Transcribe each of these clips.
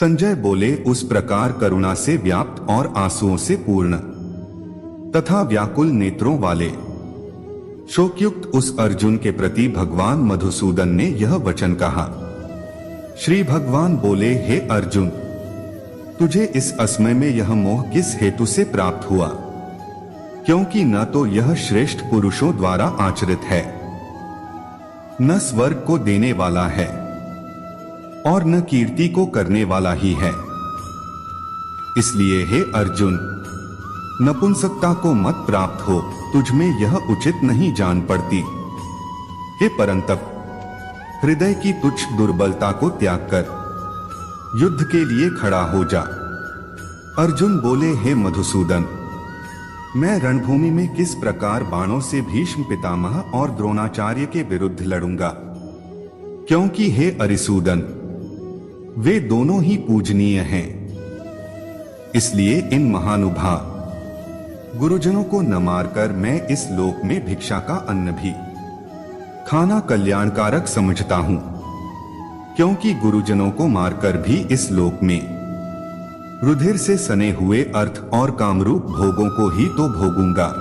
संजय बोले, उस प्रकार करुणा से व्याप्त और आंसुओं से पूर्ण तथा व्याकुल नेत्रों वाले शोकयुक्त उस अर्जुन के प्रति भगवान मधुसूदन ने यह वचन कहा। श्री भगवान बोले, हे अर्जुन, तुझे इस असमय में यह मोह किस हेतु से प्राप्त हुआ? क्योंकि न तो यह श्रेष्ठ पुरुषों द्वारा आचरित है, न स्वर्ग को देने वाला है और न कीर्ति को करने वाला ही है। इसलिए हे अर्जुन, नपुंसकता को मत प्राप्त हो, तुझमें यह उचित नहीं जान पड़ती। हे परंतप, हृदय की तुच्छ दुर्बलता को त्याग कर युद्ध के लिए खड़ा हो जा। अर्जुन बोले, हे मधुसूदन, मैं रणभूमि में किस प्रकार बाणों से भीष्म पितामह और द्रोणाचार्य के विरुद्ध लड़ूंगा? क्योंकि हे अरिसूदन, वे दोनों ही पूजनीय हैं। इसलिए इन महानुभाव गुरुजनों को न मारकर मैं इस लोक में भिक्षा का अन्न भी खाना कल्याणकारक समझता हूं, क्योंकि गुरुजनों को मारकर भी इस लोक में रुधिर से सने हुए अर्थ और कामरूप भोगों को ही तो भोगूंगा।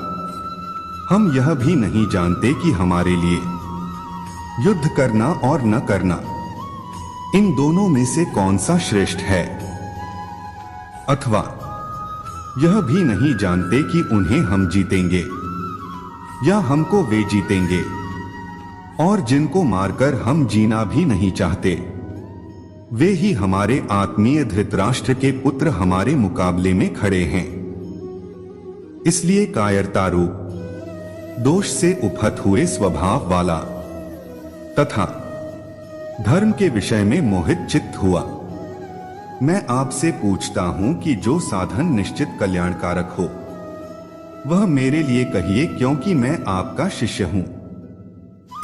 हम यह भी नहीं जानते कि हमारे लिए युद्ध करना और न करना, इन दोनों में से कौन सा श्रेष्ठ है, अथवा यह भी नहीं जानते कि उन्हें हम जीतेंगे या हमको वे जीतेंगे, और जिनको मारकर हम जीना भी नहीं चाहते, वे ही हमारे आत्मीय धृतराष्ट्र के पुत्र हमारे मुकाबले में खड़े हैं। इसलिए कायरता रूप दोष से उपहत हुए स्वभाव वाला तथा धर्म के विषय में मोहित चित्त हुआ मैं आपसे पूछता हूं कि जो साधन निश्चित कल्याणकारक हो वह मेरे लिए कहिए, क्योंकि मैं आपका शिष्य हूं।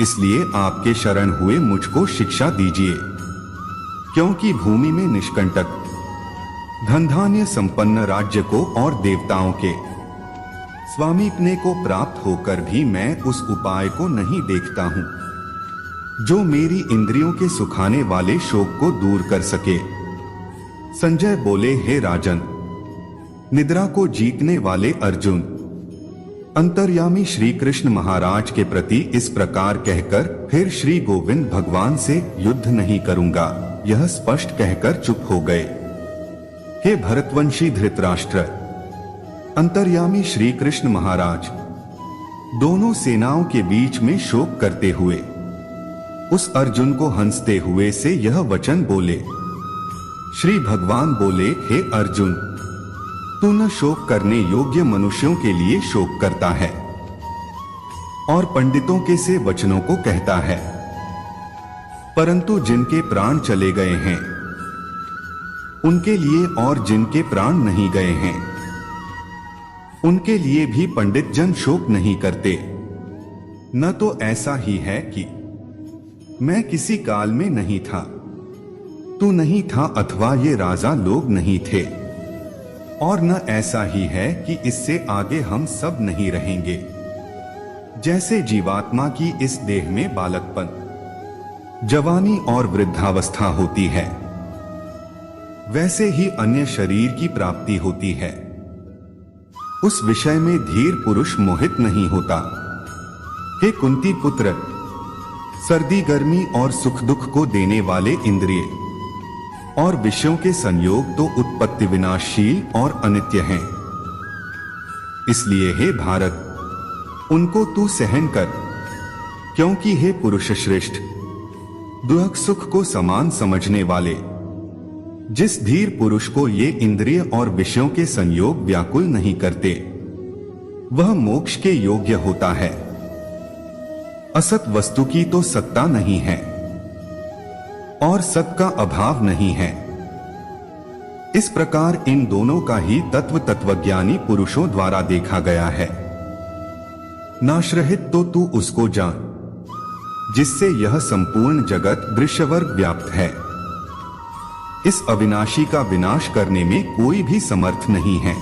इसलिए आपके शरण हुए मुझको शिक्षा दीजिए, क्योंकि भूमि में निष्कंटक धन धान्य संपन्न राज्य को और देवताओं के स्वामीपने को प्राप्त होकर भी मैं उस उपाय को नहीं देखता हूं जो मेरी इंद्रियों के सुखाने वाले शोक को दूर कर सके। संजय बोले, हे राजन, निद्रा को जीतने वाले अर्जुन, अंतर्यामी श्री कृष्ण महाराज के प्रति इस प्रकार कहकर फिर श्री गोविंद भगवान से युद्ध नहीं करूंगा यह स्पष्ट कहकर चुप हो गए। हे भरतवंशी धृतराष्ट्र, अंतर्यामी श्री कृष्ण महाराज दोनों सेनाओं के बीच में शोक करते हुए उस अर्जुन को हंसते हुए से यह वचन बोले। श्री भगवान बोले, हे अर्जुन, तू न शोक करने योग्य मनुष्यों के लिए शोक करता है और पंडितों के से वचनों को कहता है, परंतु जिनके प्राण चले गए हैं उनके लिए और जिनके प्राण नहीं गए हैं उनके लिए भी पंडित जन शोक नहीं करते। न तो ऐसा ही है कि मैं किसी काल में नहीं था, तू नहीं था, अथवा ये राजा लोग नहीं थे, और न ऐसा ही है कि इससे आगे हम सब नहीं रहेंगे। जैसे जीवात्मा की इस देह में बालकपन, जवानी और वृद्धावस्था होती है, वैसे ही अन्य शरीर की प्राप्ति होती है। उस विषय में धीर पुरुष मोहित नहीं होता। हे कुंती पुत्र, सर्दी गर्मी और सुख दुख को देने वाले इंद्रिय और विषयों के संयोग तो उत्पत्ति विनाशशील और अनित्य हैं। इसलिए हे भारत, उनको तू सहन कर, क्योंकि हे पुरुष श्रेष्ठ, दुख सुख को समान समझने वाले जिस धीर पुरुष को ये इंद्रिय और विषयों के संयोग व्याकुल नहीं करते, वह मोक्ष के योग्य होता है। असत वस्तु की तो सत्ता नहीं है और सत का अभाव नहीं है। इस प्रकार इन दोनों का ही तत्वज्ञानी पुरुषों द्वारा देखा गया है। नाशरहित तो तू उसको जान जिससे यह संपूर्ण जगत दृश्यवर्ग व्याप्त है। इस अविनाशी का विनाश करने में कोई भी समर्थ नहीं है।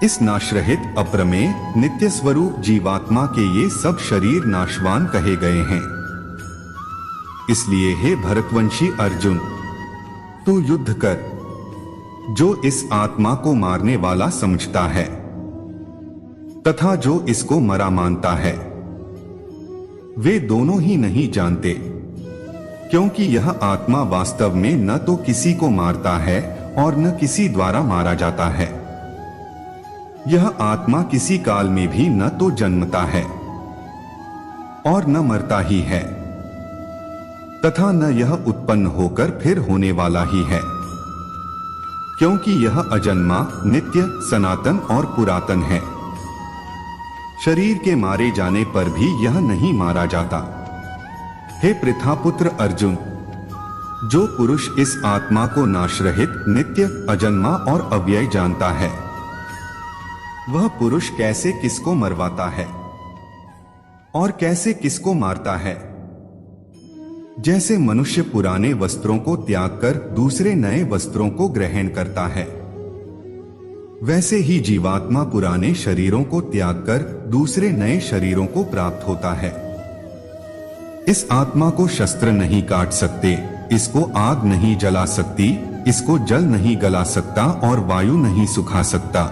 इस नाशरहित अप्रमेय नित्य स्वरूप जीवात्मा के ये सब शरीर नाशवान कहे गए हैं। इसलिए हे भरतवंशी अर्जुन, तू युद्ध कर। जो इस आत्मा को मारने वाला समझता है तथा जो इसको मरा मानता है, वे दोनों ही नहीं जानते, क्योंकि यह आत्मा वास्तव में न तो किसी को मारता है और न किसी द्वारा मारा जाता है। यह आत्मा किसी काल में भी न तो जन्मता है और न मरता ही है, तथा न यह उत्पन्न होकर फिर होने वाला ही है, क्योंकि यह अजन्मा, नित्य, सनातन और पुरातन है। शरीर के मारे जाने पर भी यह नहीं मारा जाता। हे पृथापुत्र अर्जुन, जो पुरुष इस आत्मा को नाशरहित, नित्य, अजन्मा और अव्यय जानता है, वह पुरुष कैसे किसको मरवाता है और कैसे किसको मारता है। जैसे मनुष्य पुराने वस्त्रों को त्याग कर दूसरे नए वस्त्रों को ग्रहण करता है, वैसे ही जीवात्मा पुराने शरीरों को त्याग कर दूसरे नए शरीरों को प्राप्त होता है। इस आत्मा को शस्त्र नहीं काट सकते, इसको आग नहीं जला सकती, इसको जल नहीं गला सकता और वायु नहीं सुखा सकता,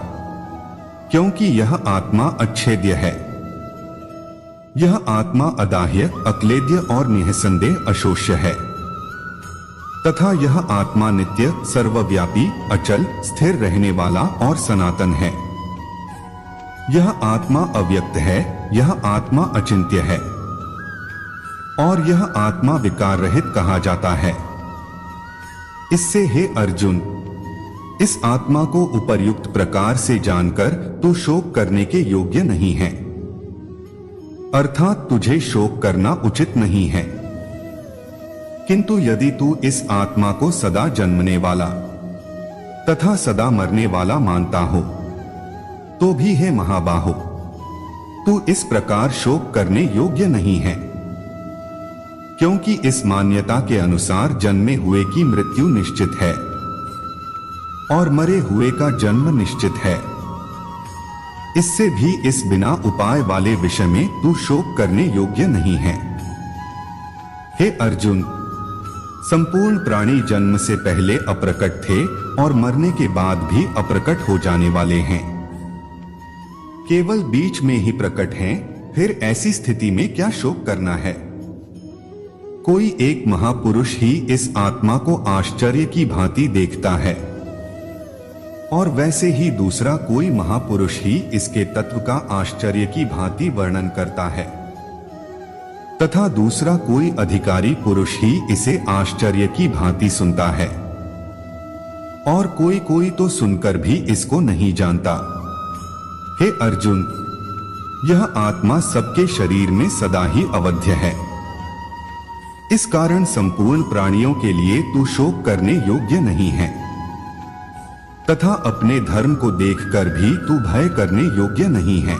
क्योंकि यह आत्मा अच्छेद्य है। यह आत्मा अदाह्य, अक्लेद्य और निःसंदेह अशोष्य है, तथा यह आत्मा नित्य, सर्वव्यापी, अचल, स्थिर रहने वाला और सनातन है। यह आत्मा अव्यक्त है, यह आत्मा अचिंत्य है और यह आत्मा विकार रहित कहा जाता है। इससे हे अर्जुन, इस आत्मा को उपर्युक्त प्रकार से जानकर तू शोक करने के योग्य नहीं है, अर्थात तुझे शोक करना उचित नहीं है। किंतु यदि तू इस आत्मा को सदा जन्मने वाला तथा सदा मरने वाला मानता हो, तो भी हे महाबाहो, तू इस प्रकार शोक करने योग्य नहीं है, क्योंकि इस मान्यता के अनुसार जन्मे हुए की मृत्यु निश्चित है और मरे हुए का जन्म निश्चित है। इससे भी इस बिना उपाय वाले विषय में तू शोक करने योग्य नहीं है। हे अर्जुन, संपूर्ण प्राणी जन्म से पहले अप्रकट थे और मरने के बाद भी अप्रकट हो जाने वाले हैं, केवल बीच में ही प्रकट हैं। फिर ऐसी स्थिति में क्या शोक करना है। कोई एक महापुरुष ही इस आत्मा को आश्चर्य की भांति देखता है और वैसे ही दूसरा कोई महापुरुष ही इसके तत्व का आश्चर्य की भांति वर्णन करता है, तथा दूसरा कोई अधिकारी पुरुष ही इसे आश्चर्य की भांति सुनता है और कोई कोई तो सुनकर भी इसको नहीं जानता। हे अर्जुन, यह आत्मा सबके शरीर में सदा ही अवध्य है। इस कारण संपूर्ण प्राणियों के लिए तू शोक करने योग्य नहीं है, तथा अपने धर्म को देखकर भी तू भय करने योग्य नहीं है,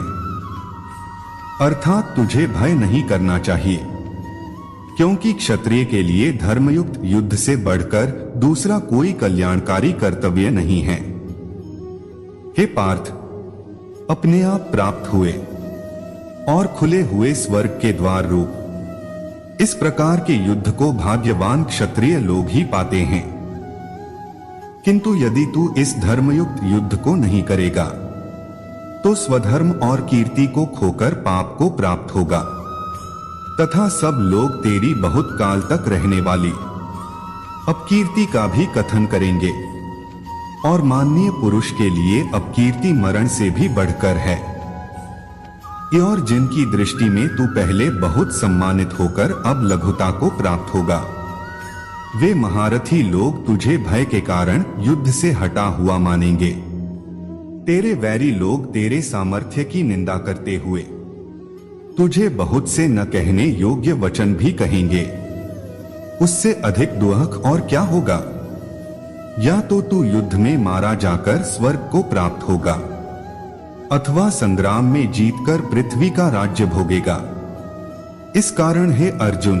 अर्थात तुझे भय नहीं करना चाहिए, क्योंकि क्षत्रिय के लिए धर्मयुक्त युद्ध से बढ़कर दूसरा कोई कल्याणकारी कर्तव्य नहीं है। हे पार्थ, अपने आप प्राप्त हुए और खुले हुए स्वर्ग के द्वार रूप इस प्रकार के युद्ध को भाग्यवान क्षत्रिय लोग ही पाते हैं। किंतु यदि तू इस धर्मयुक्त युद्ध को नहीं करेगा, तो स्वधर्म और कीर्ति को खोकर पाप को प्राप्त होगा, तथा सब लोग तेरी बहुत काल तक रहने वाली अपकीर्ति का भी कथन करेंगे। और माननीय पुरुष के लिए अपकीर्ति मरण से भी बढ़कर है। और जिनकी दृष्टि में तू पहले बहुत सम्मानित होकर अब लघुता को प्राप्त होगा, वे महारथी लोग तुझे भय के कारण युद्ध से हटा हुआ मानेंगे। तेरे वैरी लोग तेरे सामर्थ्य की निंदा करते हुए तुझे बहुत से न कहने योग्य वचन भी कहेंगे। उससे अधिक दुख और क्या होगा। या तो तू युद्ध में मारा जाकर स्वर्ग को प्राप्त होगा, अथवा संग्राम में जीतकर पृथ्वी का राज्य भोगेगा। इस कारण हे अर्जुन,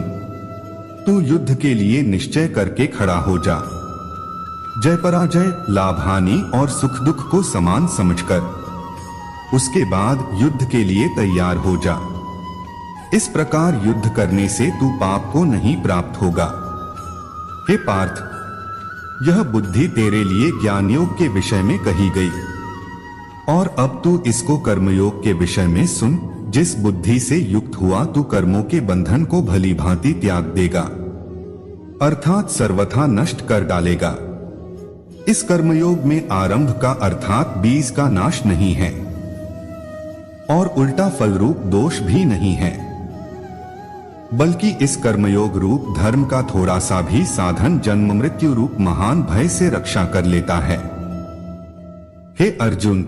तू युद्ध के लिए निश्चय करके खड़ा हो जा। जय पराजय, लाभ हानि और सुख दुख को समान समझकर उसके बाद युद्ध के लिए तैयार हो जा। इस प्रकार युद्ध करने से तू पाप को नहीं प्राप्त होगा। हे पार्थ, यह बुद्धि तेरे लिए ज्ञान योग के विषय में कही गई, और अब तू इसको कर्मयोग के विषय में सुन। जिस बुद्धि से युक्त हुआ तू कर्मों के बंधन को भली भांति त्याग देगा, अर्थात सर्वथा नष्ट कर डालेगा। इस कर्मयोग में आरंभ का अर्थात बीज का नाश नहीं है, और उल्टा फल रूप दोष भी नहीं है, बल्कि इस कर्मयोग रूप धर्म का थोड़ा सा भी साधन जन्म मृत्यु रूप महान भय से रक्षा कर लेता है। हे अर्जुन,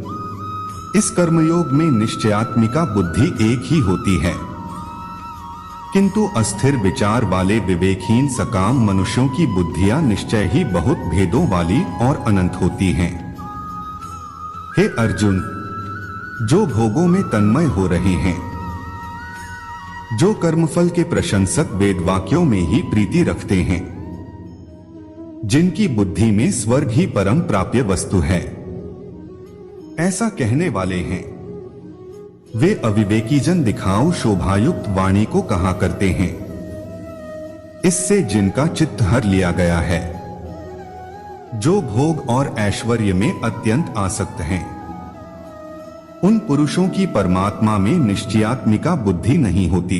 इस कर्मयोग में निश्चयात्मिका बुद्धि एक ही होती है, किंतु अस्थिर विचार वाले विवेकहीन सकाम मनुष्यों की बुद्धियां निश्चय ही बहुत भेदों वाली और अनंत होती हैं। हे अर्जुन, जो भोगों में तन्मय हो रहे हैं, जो कर्मफल के प्रशंसक वेद वाक्यों में ही प्रीति रखते हैं, जिनकी बुद्धि में स्वर्ग ही परम प्राप्य वस्तु है, ऐसा कहने वाले हैं, वे अविवेकी जन दिखाऊ शोभायुक्त वाणी को कहा करते हैं, इससे जिनका चित्त हर लिया गया है, जो भोग और ऐश्वर्य में अत्यंत आसक्त हैं। उन पुरुषों की परमात्मा में निश्चयात्मिका बुद्धि नहीं होती।